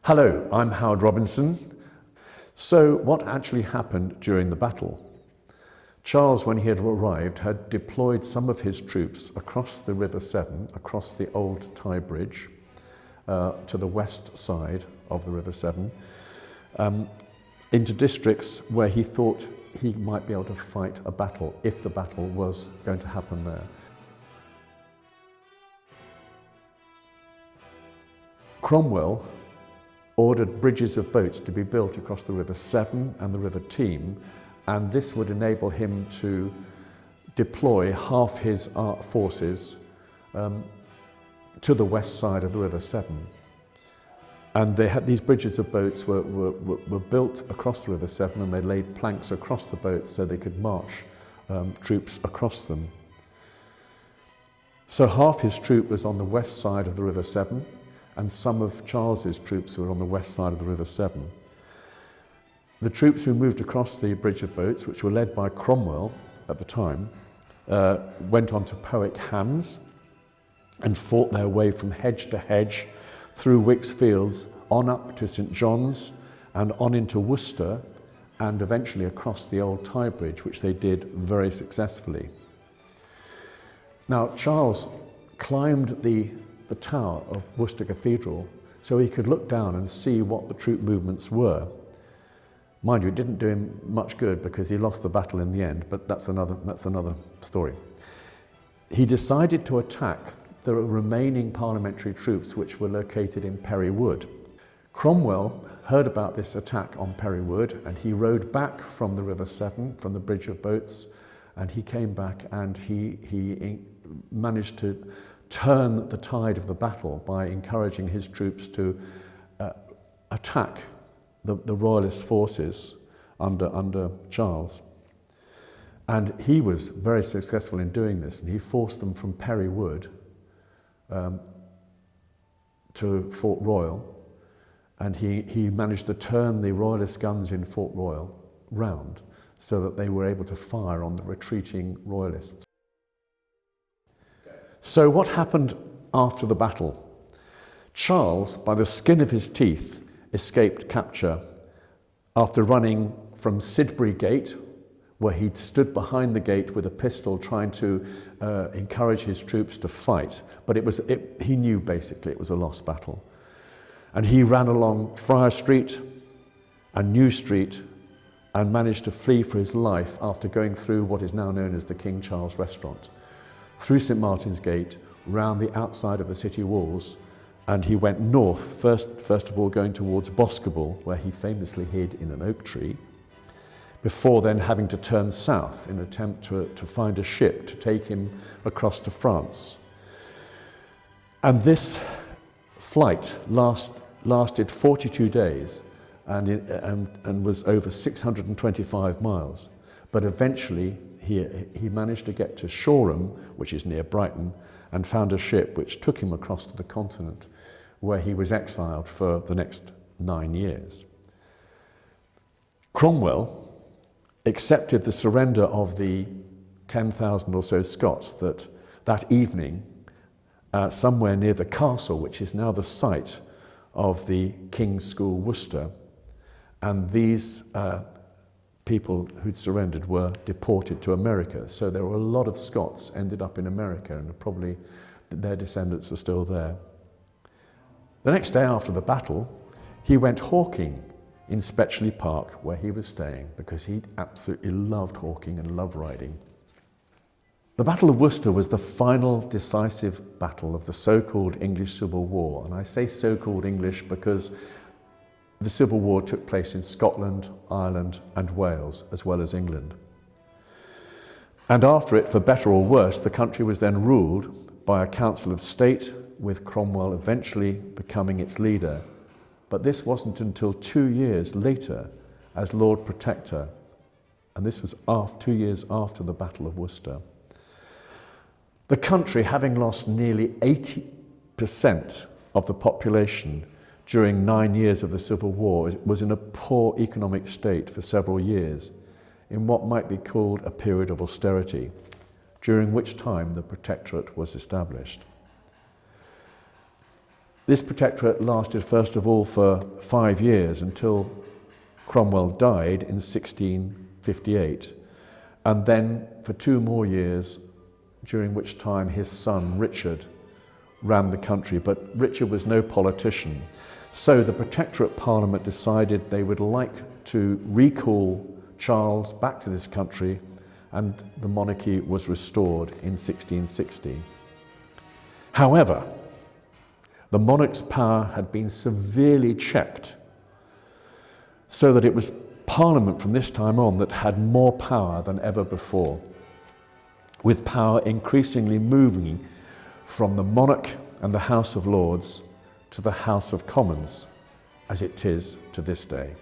Hello, I'm Howard Robinson. So what actually happened during the battle? Charles, when he had arrived, had deployed some of his troops across the River Severn, across the old Tye Bridge, to the west side of the River Severn, into districts where he thought he might be able to fight a battle, if the battle was going to happen there. Cromwell ordered bridges of boats to be built across the River Severn and the River Teme, and this would enable him to deploy half his forces to the west side of the River Severn. And they had these bridges of boats were built across the River Severn, and they laid planks across the boats so they could march troops across them. So half his troop was on the west side of the River Severn, and some of Charles's troops were on the west side of the River Severn. The troops who moved across the bridge of boats, which were led by Cromwell at the time, went on to Powick Hams and fought their way from hedge to hedge through Wickes Fields on up to St John's and on into Worcester and eventually across the old Tye Bridge, which they did very successfully. Now, Charles climbed the tower of Worcester Cathedral so he could look down and see what the troop movements were. Mind you, it didn't do him much good because he lost the battle in the end, but that's another story. He decided to attack the remaining parliamentary troops which were located in Perry Wood. Cromwell heard about this attack on Perry Wood, and he rode back from the River Severn, from the bridge of boats, and he came back and he managed to turn the tide of the battle by encouraging his troops to attack the royalist forces under Charles. And he was very successful in doing this, and he forced them from Perry Wood to Fort Royal, and he managed to turn the royalist guns in Fort Royal round so that they were able to fire on the retreating royalists. So what happened after the battle? Charles, by the skin of his teeth, escaped capture after running from Sidbury Gate, where he'd stood behind the gate with a pistol trying to encourage his troops to fight. But he knew basically it was a lost battle. And he ran along Friar Street and New Street and managed to flee for his life after going through what is now known as the King Charles Restaurant, through St Martin's Gate, round the outside of the city walls, and he went north, first of all going towards Boscobel, where he famously hid in an oak tree, before then having to turn south in an attempt to find a ship to take him across to France. And this flight lasted 42 days and was over 625 miles. But eventually he managed to get to Shoreham, which is near Brighton, and found a ship which took him across to the continent, where he was exiled for the next 9 years. Cromwell accepted the surrender of the 10,000 or so Scots that evening somewhere near the castle, which is now the site of the King's School, Worcester. And these people who'd surrendered were deported to America. So there were a lot of Scots ended up in America, and probably their descendants are still there. The next day after the battle, he went hawking in Spetchley Park, where he was staying, because he absolutely loved hawking and loved riding. The Battle of Worcester was the final decisive battle of the so-called English Civil War. And I say so-called English because the Civil War took place in Scotland, Ireland, and Wales, as well as England. And after it, for better or worse, the country was then ruled by a Council of State, with Cromwell eventually becoming its leader. But this wasn't until 2 years later as Lord Protector, and this was 2 years after the Battle of Worcester. The country, having lost nearly 80% of the population during 9 years of the Civil War, was in a poor economic state for several years, in what might be called a period of austerity, during which time the Protectorate was established. This protectorate lasted first of all for 5 years until Cromwell died in 1658, and then for 2 more years, during which time his son Richard ran the country. But Richard was no politician, so the Protectorate Parliament decided they would like to recall Charles back to this country, and the monarchy was restored in 1660. However, the monarch's power had been severely checked, so that it was Parliament from this time on that had more power than ever before, with power increasingly moving from the monarch and the House of Lords to the House of Commons, as it is to this day.